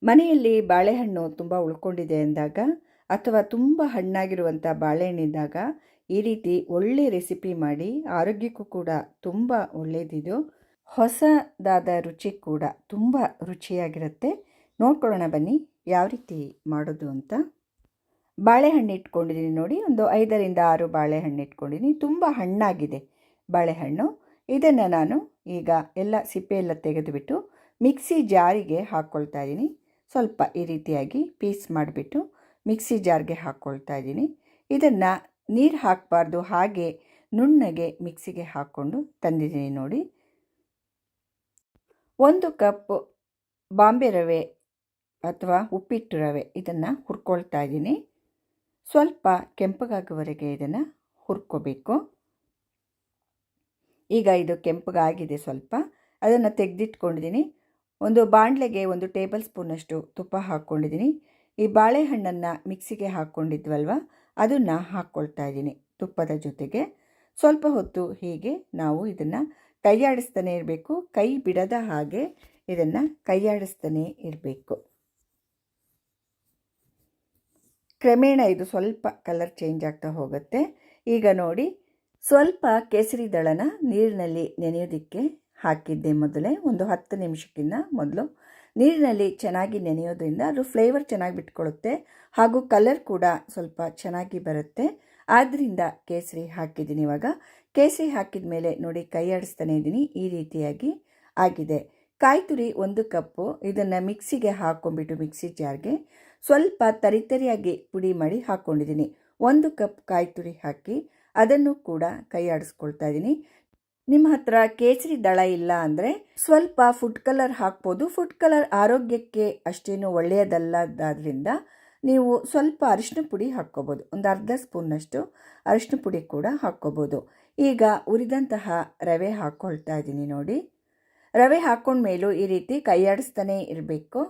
ಮನೆಯಲ್ಲಿ ಬಾಳೆಹಣ್ಣು ತುಂಬ ಉಳ್ಕೊಂಡಿದೆ ಅಂದಾಗ ಅಥವಾ ತುಂಬ ಹಣ್ಣಾಗಿರುವಂಥ ಬಾಳೆಹಣ್ಣಿದ್ದಾಗ ಈ ರೀತಿ ಒಳ್ಳೆ ರೆಸಿಪಿ ಮಾಡಿ ಆರೋಗ್ಯಕ್ಕೂ ಕೂಡ ತುಂಬ ಒಳ್ಳೆಯದಿದು. ಹೊಸದಾದ ರುಚಿ ಕೂಡ ತುಂಬ ರುಚಿಯಾಗಿರುತ್ತೆ. ನೋಡ್ಕೊಳ್ಳೋಣ ಬನ್ನಿ ಯಾವ ರೀತಿ ಮಾಡೋದು ಅಂತ. ಬಾಳೆಹಣ್ಣು ಇಟ್ಕೊಂಡಿದ್ದೀನಿ ನೋಡಿ, ಒಂದು 5ರಿಂದ 6 ಬಾಳೆಹಣ್ಣು ಇಟ್ಕೊಂಡಿದ್ದೀನಿ. ತುಂಬ ಹಣ್ಣಾಗಿದೆ ಬಾಳೆಹಣ್ಣು. ಇದನ್ನು ನಾನು ಈಗ ಎಲ್ಲ ಸಿಪ್ಪೆ ಎಲ್ಲ ತೆಗೆದುಬಿಟ್ಟು ಮಿಕ್ಸಿ ಜಾರಿಗೆ ಹಾಕ್ಕೊಳ್ತಾ ಇದ್ದೀನಿ. ಸ್ವಲ್ಪ ಈ ರೀತಿಯಾಗಿ ಪೀಸ್ ಮಾಡಿಬಿಟ್ಟು ಮಿಕ್ಸಿ ಜಾರ್ಗೆ ಹಾಕ್ಕೊಳ್ತಾ ಇದ್ದೀನಿ. ಇದನ್ನು ನೀರು ಹಾಕಬಾರ್ದು, ಹಾಗೆ ನುಣ್ಣಗೆ ಮಿಕ್ಸಿಗೆ ಹಾಕ್ಕೊಂಡು ತಂದಿದ್ದೀನಿ ನೋಡಿ. 1 ಕಪ್ ಬಾಂಬೆ ರವೆ ಅಥವಾ ಉಪ್ಪಿಟ್ಟು ರವೆ ಇದನ್ನು ಹುರ್ಕೊಳ್ತಾ ಇದ್ದೀನಿ. ಸ್ವಲ್ಪ ಕೆಂಪಗಾಗುವವರೆಗೆ ಇದನ್ನು ಹುರ್ಕೋಬೇಕು. ಈಗ ಇದು ಕೆಂಪಗಾಗಿದೆ ಸ್ವಲ್ಪ, ಅದನ್ನು ತೆಗೆದಿಟ್ಕೊಂಡಿದ್ದೀನಿ. ಒಂದು ಬಾಣಲೆಗೆ 1 ಟೇಬಲ್ ಸ್ಪೂನಷ್ಟು ತುಪ್ಪ ಹಾಕ್ಕೊಂಡಿದ್ದೀನಿ. ಈ ಬಾಳೆಹಣ್ಣನ್ನು ಮಿಕ್ಸಿಗೆ ಹಾಕ್ಕೊಂಡಿದ್ವಲ್ವ, ಅದನ್ನು ಹಾಕ್ಕೊಳ್ತಾ ಇದ್ದೀನಿ ತುಪ್ಪದ ಜೊತೆಗೆ. ಸ್ವಲ್ಪ ಹೊತ್ತು ಹೀಗೆ ನಾವು ಇದನ್ನು ಕೈಯಾಡಿಸ್ತಾನೆ ಇರಬೇಕು, ಕೈ ಬಿಡದ ಹಾಗೆ ಇದನ್ನು ಕೈಯಾಡಿಸ್ತಾನೆ ಇರಬೇಕು. ಕ್ರಮೇಣ ಇದು ಸ್ವಲ್ಪ ಕಲರ್ ಚೇಂಜ್ ಆಗ್ತಾ ಹೋಗುತ್ತೆ. ಈಗ ನೋಡಿ, ಸ್ವಲ್ಪ ಕೇಸರಿ ದಳನ ನೀರಿನಲ್ಲಿ ನೆನೆಯೋದಕ್ಕೆ ಹಾಕಿದ್ದೆ ಮೊದಲೇ, ಒಂದು 10 ನಿಮಿಷಕ್ಕಿಂತ ಮೊದಲು. ನೀರಿನಲ್ಲಿ ಚೆನ್ನಾಗಿ ನೆನೆಯೋದ್ರಿಂದ ಅದು ಫ್ಲೇವರ್ ಚೆನ್ನಾಗಿ ಬಿಟ್ಕೊಳ್ಳುತ್ತೆ, ಹಾಗೂ ಕಲರ್ ಕೂಡ ಸ್ವಲ್ಪ ಚೆನ್ನಾಗಿ ಬರುತ್ತೆ. ಆದ್ದರಿಂದ ಕೇಸರಿ ಹಾಕಿದ್ದೀನಿ. ಇವಾಗ ಕೇಸರಿ ಹಾಕಿದ ಮೇಲೆ ನೋಡಿ, ಕೈ ಆಡಿಸ್ತಾನೆ ಇದ್ದೀನಿ. ಈ ರೀತಿಯಾಗಿ ಆಗಿದೆ. ಕಾಯಿ ತುರಿ 1 ಕಪ್ಪು, ಇದನ್ನು ಮಿಕ್ಸಿಗೆ ಹಾಕ್ಕೊಂಡ್ಬಿಟ್ಟು ಮಿಕ್ಸಿ ಜಾರ್ಗೆ ಸ್ವಲ್ಪ ತರಿತರಿಯಾಗಿ ಪುಡಿ ಮಾಡಿ ಹಾಕ್ಕೊಂಡಿದ್ದೀನಿ. 1 ಕಪ್ ಕಾಯಿ ತುರಿ ಹಾಕಿ ಅದನ್ನು ಕೂಡ ಕೈ ಆಡಿಸ್ಕೊಳ್ತಾ ಇದ್ದೀನಿ. ನಿಮ್ಮ ಹತ್ರ ಕೇಸರಿ ದಳ ಇಲ್ಲ ಅಂದರೆ ಸ್ವಲ್ಪ ಫುಡ್ ಕಲರ್ ಹಾಕ್ಬೋದು. ಫುಡ್ ಕಲರ್ ಆರೋಗ್ಯಕ್ಕೆ ಅಷ್ಟೇನು ಒಳ್ಳೆಯದಲ್ಲದಾದ್ರಿಂದ ನೀವು ಸ್ವಲ್ಪ ಅರಿಶಿನ ಪುಡಿ ಹಾಕ್ಕೋಬೋದು. ಒಂದು ಅರ್ಧ ಸ್ಪೂನ್ನಷ್ಟು ಅರಿಶಿನ ಪುಡಿ ಕೂಡ ಹಾಕ್ಕೋಬೋದು. ಈಗ ಉರಿದಂತಹ ರವೆ ಹಾಕ್ಕೊಳ್ತಾ ಇದ್ದೀನಿ ನೋಡಿ. ರವೆ ಹಾಕ್ಕೊಂಡ್ಮೇಲೂ ಈ ರೀತಿ ಕೈಯಾಡಿಸ್ತಾನೆ ಇರಬೇಕು.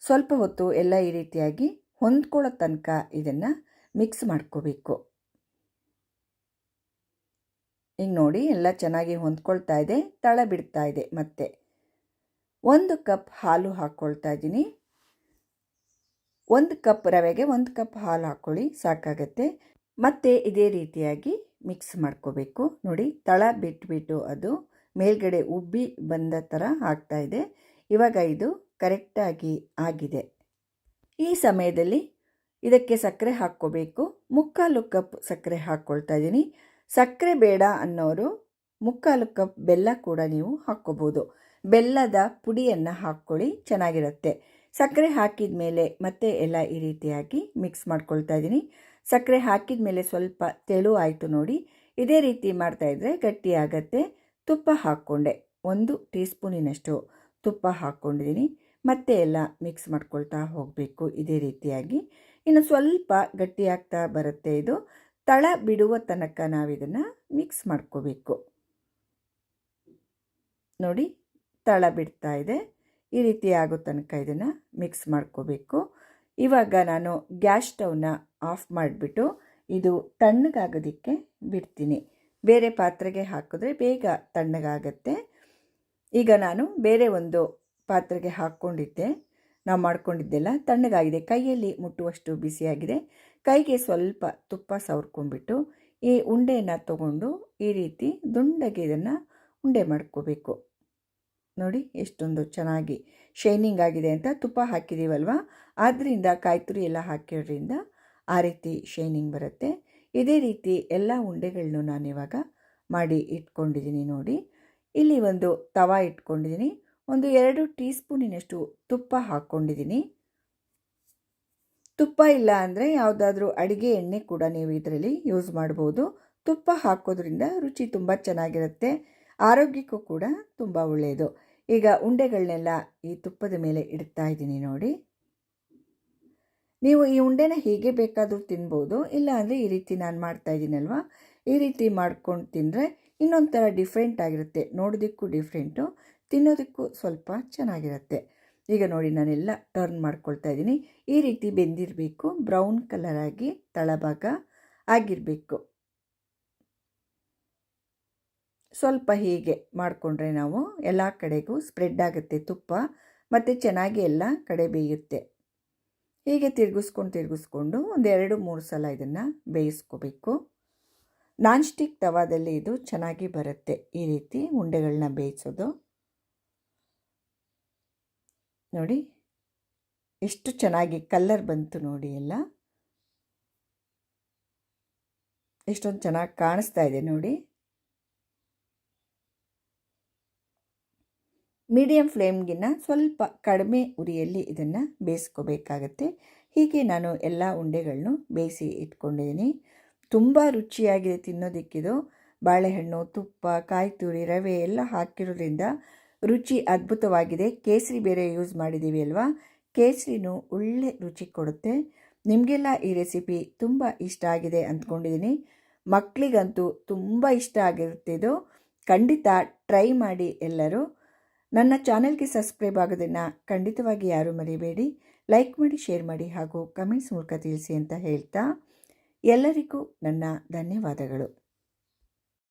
ಸ್ವಲ್ಪ ಹೊತ್ತು ಎಲ್ಲ ಈ ರೀತಿಯಾಗಿ ಹೊಂದ್ಕೊಳ್ಳೋ ತನಕ ಇದನ್ನು ಮಿಕ್ಸ್ ಮಾಡ್ಕೋಬೇಕು. ಈಗ ನೋಡಿ, ಎಲ್ಲ ಚೆನ್ನಾಗಿ ಹೊಂದ್ಕೊಳ್ತಾ ಇದೆ, ತಳ ಬಿಡ್ತಾ ಇದೆ. ಮತ್ತೆ 1 ಕಪ್ ಹಾಲು ಹಾಕ್ಕೊಳ್ತಾ ಇದ್ದೀನಿ. 1 ಕಪ್ ರವೆಗೆ 1 ಕಪ್ ಹಾಲು ಹಾಕ್ಕೊಳ್ಳಿ, ಸಾಕಾಗತ್ತೆ. ಮತ್ತೆ ಇದೇ ರೀತಿಯಾಗಿ ಮಿಕ್ಸ್ ಮಾಡ್ಕೋಬೇಕು. ನೋಡಿ, ತಳ ಬಿಟ್ಬಿಟ್ಟು ಅದು ಮೇಲ್ಗಡೆ ಉಬ್ಬಿ ಬಂದ ಥರ ಆಗ್ತಾ ಇದೆ. ಇವಾಗ ಇದು ಕರೆಕ್ಟಾಗಿ ಆಗಿದೆ. ಈ ಸಮಯದಲ್ಲಿ ಇದಕ್ಕೆ ಸಕ್ಕರೆ ಹಾಕ್ಕೋಬೇಕು. 3/4 ಕಪ್ ಸಕ್ಕರೆ ಹಾಕ್ಕೊಳ್ತಾ ಇದ್ದೀನಿ. ಸಕ್ಕರೆ ಬೇಡ ಅನ್ನೋರು 3/4 ಕಪ್ ಬೆಲ್ಲ ಕೂಡ ನೀವು ಹಾಕ್ಕೋಬೋದು. ಬೆಲ್ಲದ ಪುಡಿಯನ್ನು ಹಾಕ್ಕೊಳ್ಳಿ, ಚೆನ್ನಾಗಿರುತ್ತೆ. ಸಕ್ಕರೆ ಹಾಕಿದ ಮೇಲೆ ಮತ್ತೆ ಎಲ್ಲ ಈ ರೀತಿಯಾಗಿ ಮಿಕ್ಸ್ ಮಾಡ್ಕೊಳ್ತಾ ಇದ್ದೀನಿ. ಸಕ್ಕರೆ ಹಾಕಿದ ಮೇಲೆ ಸ್ವಲ್ಪ ತೆಳು ಆಯಿತು ನೋಡಿ. ಇದೇ ರೀತಿ ಮಾಡ್ತಾಯಿದ್ರೆ ಗಟ್ಟಿ ಆಗತ್ತೆ. ತುಪ್ಪ ಹಾಕ್ಕೊಂಡೆ, 1 ಟೀ ಸ್ಪೂನಿನಷ್ಟು ತುಪ್ಪ ಹಾಕ್ಕೊಂಡಿದ್ದೀನಿ. ಮತ್ತೆ ಎಲ್ಲ ಮಿಕ್ಸ್ ಮಾಡ್ಕೊಳ್ತಾ ಹೋಗಬೇಕು ಇದೇ ರೀತಿಯಾಗಿ. ಇನ್ನು ಸ್ವಲ್ಪ ಗಟ್ಟಿಯಾಗ್ತಾ ಬರುತ್ತೆ. ಇದು ತಳ ಬಿಡುವ ತನಕ ನಾವಿದನ್ನು ಮಿಕ್ಸ್ ಮಾಡ್ಕೋಬೇಕು. ನೋಡಿ, ತಳ ಬಿಡ್ತಾ ಇದೆ. ಈ ರೀತಿ ಆಗೋ ತನಕ ಇದನ್ನು ಮಿಕ್ಸ್ ಮಾಡ್ಕೋಬೇಕು. ಇವಾಗ ನಾನು ಗ್ಯಾಸ್ ಸ್ಟವ್ನ ಆಫ್ ಮಾಡಿಬಿಟ್ಟು ಇದು ತಣ್ಣಗಾಗೋದಕ್ಕೆ ಬಿಡ್ತೀನಿ. ಬೇರೆ ಪಾತ್ರೆಗೆ ಹಾಕಿದ್ರೆ ಬೇಗ ತಣ್ಣಗಾಗತ್ತೆ. ಈಗ ನಾನು ಬೇರೆ ಒಂದು ಪಾತ್ರೆಗೆ ಹಾಕ್ಕೊಂಡಿದ್ದೆ, ನಾವು ಮಾಡ್ಕೊಂಡಿದ್ದೆಲ್ಲ ತಣ್ಣಗಾಗಿದೆ, ಕೈಯಲ್ಲಿ ಮುಟ್ಟುವಷ್ಟು ಬಿಸಿಯಾಗಿದೆ. ಕೈಗೆ ಸ್ವಲ್ಪ ತುಪ್ಪ ಸವರ್ಕೊಂಡ್ಬಿಟ್ಟು ಈ ಉಂಡೆಯನ್ನು ತಗೊಂಡು ಈ ರೀತಿ ದುಂಡಗೆ ಇದನ್ನು ಉಂಡೆ ಮಾಡ್ಕೋಬೇಕು. ನೋಡಿ ಎಷ್ಟೊಂದು ಚೆನ್ನಾಗಿ ಶೈನಿಂಗ್ ಆಗಿದೆ ಅಂತ. ತುಪ್ಪ ಹಾಕಿದ್ದೀವಲ್ವ, ಆದ್ದರಿಂದ ಕಾಯಿ ತುರಿ ಎಲ್ಲ ಹಾಕಿರೋದ್ರಿಂದ ಆ ರೀತಿ ಶೈನಿಂಗ್ ಬರುತ್ತೆ. ಇದೇ ರೀತಿ ಎಲ್ಲ ಉಂಡೆಗಳನ್ನು ನಾನಿವಾಗ ಮಾಡಿ ಇಟ್ಕೊಂಡಿದ್ದೀನಿ ನೋಡಿ. ಇಲ್ಲಿ ಒಂದು ತವಾ ಇಟ್ಕೊಂಡಿದ್ದೀನಿ, ಒಂದು 2 ಟೀ ಸ್ಪೂನಿನಷ್ಟು ತುಪ್ಪ ಹಾಕ್ಕೊಂಡಿದ್ದೀನಿ. ತುಪ್ಪ ಇಲ್ಲ ಅಂದರೆ ಯಾವುದಾದ್ರೂ ಅಡುಗೆ ಎಣ್ಣೆ ಕೂಡ ನೀವು ಇದರಲ್ಲಿ ಯೂಸ್ ಮಾಡ್ಬೋದು. ತುಪ್ಪ ಹಾಕೋದ್ರಿಂದ ರುಚಿ ತುಂಬ ಚೆನ್ನಾಗಿರುತ್ತೆ, ಆರೋಗ್ಯಕ್ಕೂ ಕೂಡ ತುಂಬ ಒಳ್ಳೆಯದು. ಈಗ ಉಂಡೆಗಳನ್ನೆಲ್ಲ ಈ ತುಪ್ಪದ ಮೇಲೆ ಇಡ್ತಾ ಇದ್ದೀನಿ ನೋಡಿ. ನೀವು ಈ ಉಂಡೆನ ಹೀಗೆ ಬೇಕಾದರೂ ತಿನ್ಬೋದು, ಇಲ್ಲ ಅಂದರೆ ಈ ರೀತಿ ನಾನು ಮಾಡ್ತಾ ಇದ್ದೀನಲ್ವ, ಈ ರೀತಿ ಮಾಡ್ಕೊಂಡು ತಿಂದರೆ ಇನ್ನೊಂಥರ ಡಿಫ್ರೆಂಟ್ ಆಗಿರುತ್ತೆ. ನೋಡೋದಕ್ಕೂ ಡಿಫ್ರೆಂಟು, ತಿನ್ನೋದಕ್ಕೂ ಸ್ವಲ್ಪ ಚೆನ್ನಾಗಿರುತ್ತೆ. ಈಗ ನೋಡಿ, ನಾನೆಲ್ಲ ಟರ್ನ್ ಮಾಡ್ಕೊಳ್ತಾ ಇದ್ದೀನಿ. ಈ ರೀತಿ ಬೆಂದಿರಬೇಕು, ಬ್ರೌನ್ ಕಲರ್ ಆಗಿ ತಳಭಾಗ ಆಗಿರಬೇಕು. ಸ್ವಲ್ಪ ಹೀಗೆ ಮಾಡಿಕೊಂಡ್ರೆ ನಾವು ಎಲ್ಲ ಕಡೆಗೂ ಸ್ಪ್ರೆಡ್ ಆಗುತ್ತೆ ತುಪ್ಪ ಮತ್ತು ಚೆನ್ನಾಗಿ ಎಲ್ಲ ಕಡೆ ಬೇಯುತ್ತೆ. ಹೀಗೆ ತಿರುಗಿಸ್ಕೊಂಡು ಒಂದು 2-3 ಸಲ ಇದನ್ನು ಬೇಯಿಸ್ಕೋಬೇಕು. ನಾನ್ ಸ್ಟಿಕ್ ತವಾದಲ್ಲಿ ಇದು ಚೆನ್ನಾಗಿ ಬರುತ್ತೆ ಈ ರೀತಿ ಉಂಡೆಗಳನ್ನ ಬೇಯಿಸೋದು. ನೋಡಿ ಎಷ್ಟು ಚೆನ್ನಾಗಿ ಕಲ್ಲರ್ ಬಂತು ನೋಡಿ, ಎಲ್ಲ ಎಷ್ಟೊಂದು ಚೆನ್ನಾಗಿ ಕಾಣಿಸ್ತಾ ಇದೆ ನೋಡಿ. ಮೀಡಿಯಂ ಫ್ಲೇಮ್ಗಿನ್ನ ಸ್ವಲ್ಪ ಕಡಿಮೆ ಉರಿಯಲ್ಲಿ ಇದನ್ನು ಬೇಯಿಸ್ಕೋಬೇಕಾಗತ್ತೆ. ಹೀಗೆ ನಾನು ಎಲ್ಲ ಉಂಡೆಗಳನ್ನು ಬೇಯಿಸಿ ಇಟ್ಕೊಂಡಿದ್ದೀನಿ. ತುಂಬ ರುಚಿಯಾಗಿದೆ ತಿನ್ನೋದಕ್ಕಿದು. ಬಾಳೆಹಣ್ಣು, ತುಪ್ಪ, ಕಾಯಿ ತುರಿ, ರವೆ ಎಲ್ಲ ಹಾಕಿರೋದ್ರಿಂದ ರುಚಿ ಅದ್ಭುತವಾಗಿದೆ. ಕೇಸರಿ ಬೇರೆ ಯೂಸ್ ಮಾಡಿದ್ದೀವಿ ಅಲ್ವಾ, ಕೇಸರಿನೂ ಒಳ್ಳೆ ರುಚಿ ಕೊಡುತ್ತೆ. ನಿಮಗೆಲ್ಲ ಈ ರೆಸಿಪಿ ತುಂಬ ಇಷ್ಟ ಆಗಿದೆ ಅಂದ್ಕೊಂಡಿದ್ದೀನಿ. ಮಕ್ಕಳಿಗಂತೂ ತುಂಬ ಇಷ್ಟ ಆಗಿರುತ್ತೆ ಇದು. ಖಂಡಿತ ಟ್ರೈ ಮಾಡಿ ಎಲ್ಲರೂ. ನನ್ನ ಚಾನೆಲ್ಗೆ ಸಬ್ಸ್ಕ್ರೈಬ್ ಆಗೋದನ್ನು ಖಂಡಿತವಾಗಿ ಯಾರೂ ಮರಿಬೇಡಿ. ಲೈಕ್ ಮಾಡಿ, ಶೇರ್ ಮಾಡಿ ಹಾಗೂ ಕಮೆಂಟ್ಸ್ ಮೂಲಕ ತಿಳಿಸಿ ಅಂತ ಹೇಳ್ತಾ ಎಲ್ಲರಿಗೂ ನನ್ನ ಧನ್ಯವಾದಗಳು.